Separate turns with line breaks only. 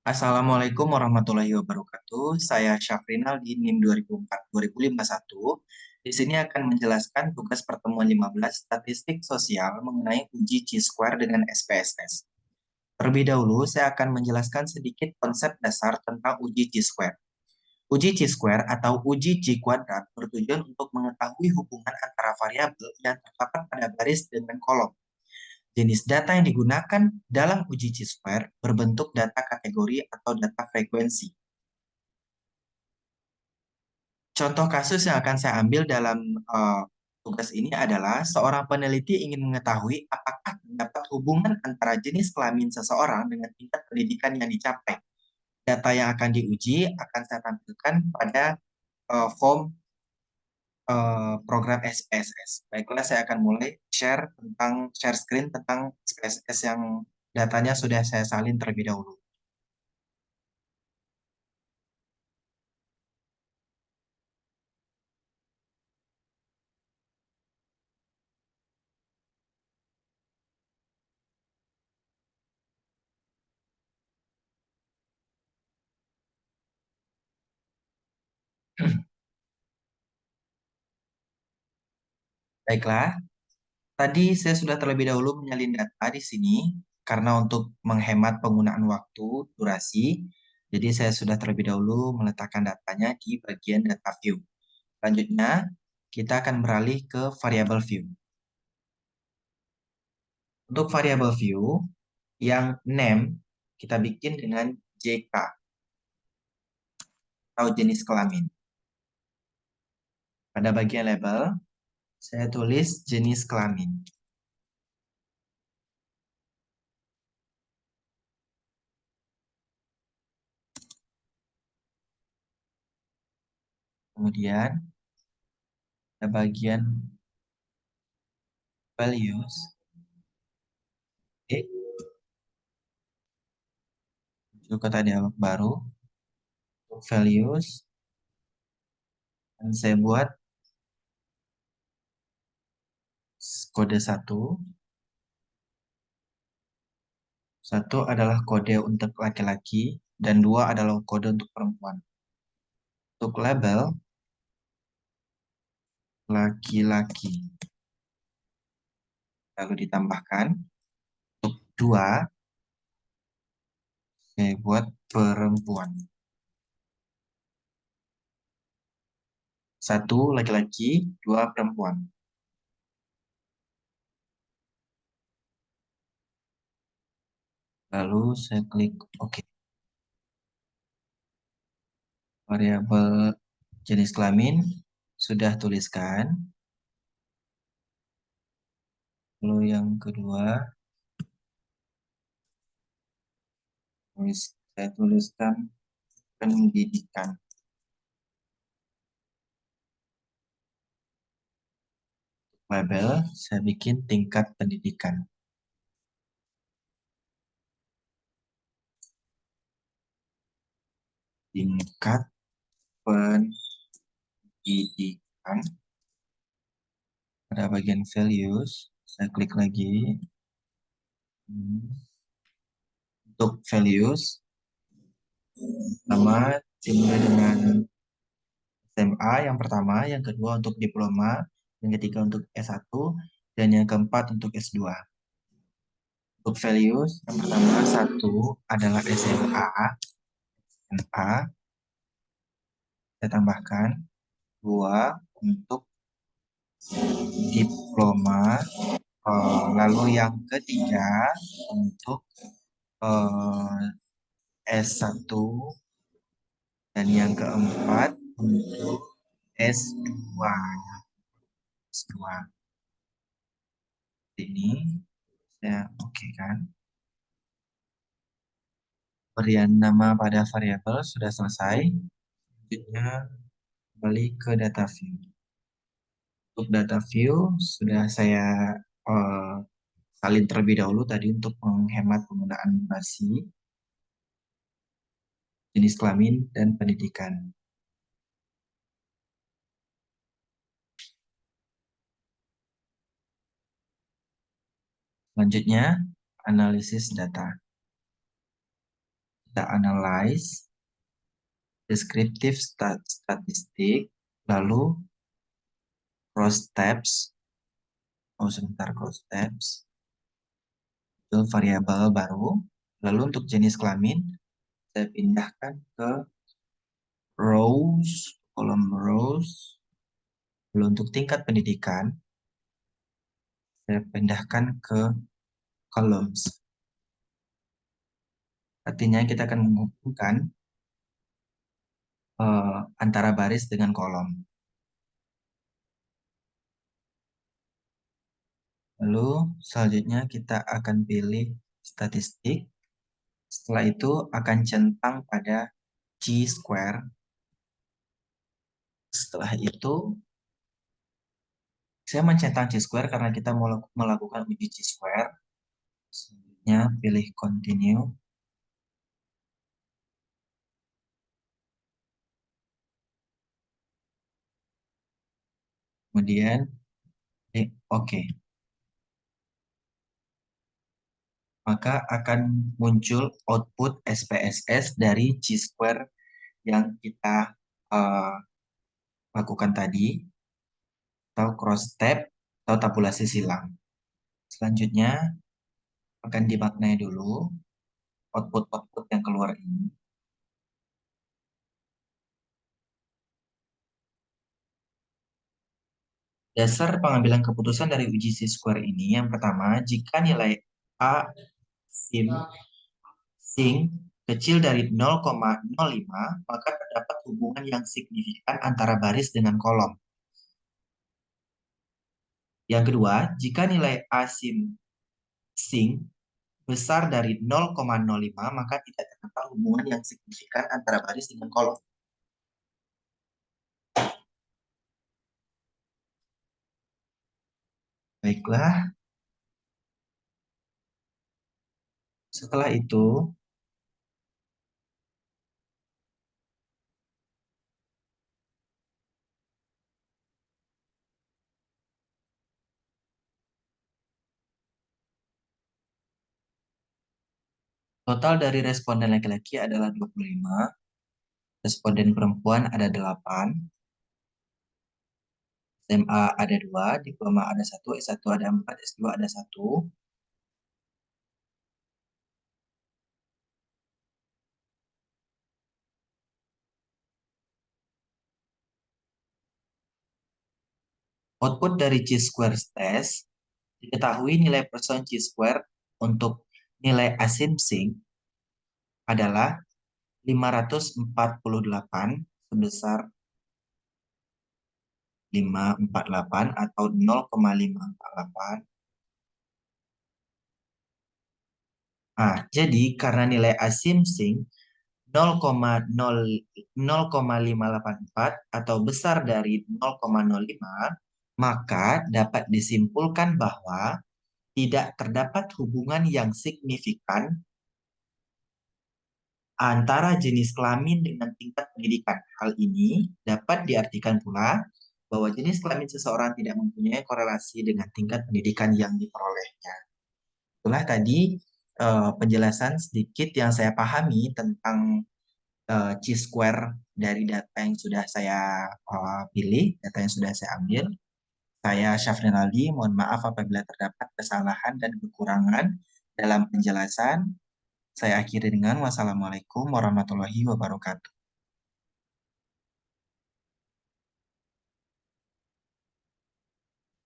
Assalamualaikum warahmatullahi wabarakatuh. Saya Syafrinal di NIM 2004-2051. Di sini akan menjelaskan tugas pertemuan 15 statistik sosial mengenai uji Chi-square dengan SPSS. Terlebih dahulu, saya akan menjelaskan sedikit konsep dasar tentang uji Chi-square. Uji Chi-square atau uji Chi kuadrat bertujuan untuk mengetahui hubungan antara variabel yang terdapat pada baris dengan kolom. Jenis data yang digunakan dalam uji Chi-square berbentuk data kategori atau data frekuensi. Contoh kasus yang akan saya ambil dalam tugas ini adalah seorang peneliti ingin mengetahui apakah terdapat hubungan antara jenis kelamin seseorang dengan tingkat pendidikan yang dicapai. Data yang akan diuji akan saya tampilkan pada form program SPSS. Baiklah, saya akan mulai share screen tentang SPSS yang datanya sudah saya salin terlebih dahulu. Baiklah, tadi saya sudah terlebih dahulu menyalin data di sini karena untuk menghemat penggunaan waktu, durasi. Jadi saya sudah terlebih dahulu meletakkan datanya di bagian data view. Selanjutnya, kita akan beralih ke variable view. Untuk variable view, yang name kita bikin dengan JK atau jenis kelamin. Pada bagian label, saya tulis jenis kelamin. Kemudian, pada bagian values, oke, masuk ke dialog baru, untuk values, dan saya buat kode 1. Satu adalah kode untuk laki-laki, dan 2 adalah kode untuk perempuan. Untuk label, laki-laki. Lalu ditambahkan, untuk 2, saya buat perempuan. 1 laki-laki, 2 perempuan. Lalu saya klik OK. Variabel jenis kelamin sudah tuliskan. Lalu yang kedua, saya tuliskan pendidikan. Label, saya bikin tingkat pendidikan. Tingkat pendidikan. Pada bagian values, saya klik lagi. Untuk values, pertama dimulai dengan SMA yang pertama, yang kedua untuk diploma, yang ketiga untuk S1, dan yang keempat untuk S2. Untuk values, yang pertama 1 adalah SMA, saya tambahkan 2 untuk diploma, lalu yang ketiga untuk S1, dan yang keempat untuk S2. S2. Ini saya oke kan. Pemberian nama pada variabel sudah selesai. Selanjutnya kembali ke data view. Untuk data view sudah saya salin terlebih dahulu tadi untuk menghemat penggunaan durasi, jenis kelamin, dan pendidikan. Selanjutnya, analisis data. Kita kita analyze, descriptive statistik, lalu cross tabs, cross tabs, itu variabel baru. Lalu untuk jenis kelamin, saya pindahkan ke rows, kolom rows. Lalu untuk tingkat pendidikan, saya pindahkan ke columns. Artinya kita akan menghubungkan antara baris dengan kolom. Lalu selanjutnya kita akan pilih statistik. Setelah itu akan centang pada chi-square. Setelah itu saya mencentang chi-square karena kita mau melakukan uji chi-square. Selanjutnya pilih continue. Kemudian oke. Maka akan muncul output SPSS dari chi-square yang kita lakukan tadi, atau cross tab atau tabulasi silang. Selanjutnya akan dimaknai dulu output-output yang keluar ini. Dasar pengambilan keputusan dari uji chi-square ini, yang pertama, jika nilai A SIM kecil dari 0,05, maka terdapat hubungan yang signifikan antara baris dengan kolom. Yang kedua, jika nilai A SIM besar dari 0,05, maka tidak terdapat hubungan yang signifikan antara baris dengan kolom. Baiklah, setelah itu total dari responden laki-laki adalah 25, responden perempuan ada 8, SMA ada 2, diploma ada 1, S1 ada 4, S2 ada 1. Output dari chi-square test, diketahui nilai person chi-square untuk nilai asymsing adalah 548 sebesar 548 atau 0,548. Nah, jadi karena nilai asymsing 0,584 atau besar dari 0,05, maka dapat disimpulkan bahwa tidak terdapat hubungan yang signifikan antara jenis kelamin dengan tingkat pendidikan. Hal ini dapat diartikan pula bahwa jenis kelamin seseorang tidak mempunyai korelasi dengan tingkat pendidikan yang diperolehnya. Itulah tadi penjelasan sedikit yang saya pahami tentang chi-square dari data yang sudah saya pilih, data yang sudah saya ambil. Saya Syafrin Aldi, mohon maaf apabila terdapat kesalahan dan kekurangan dalam penjelasan. Saya akhiri dengan wassalamualaikum warahmatullahi wabarakatuh.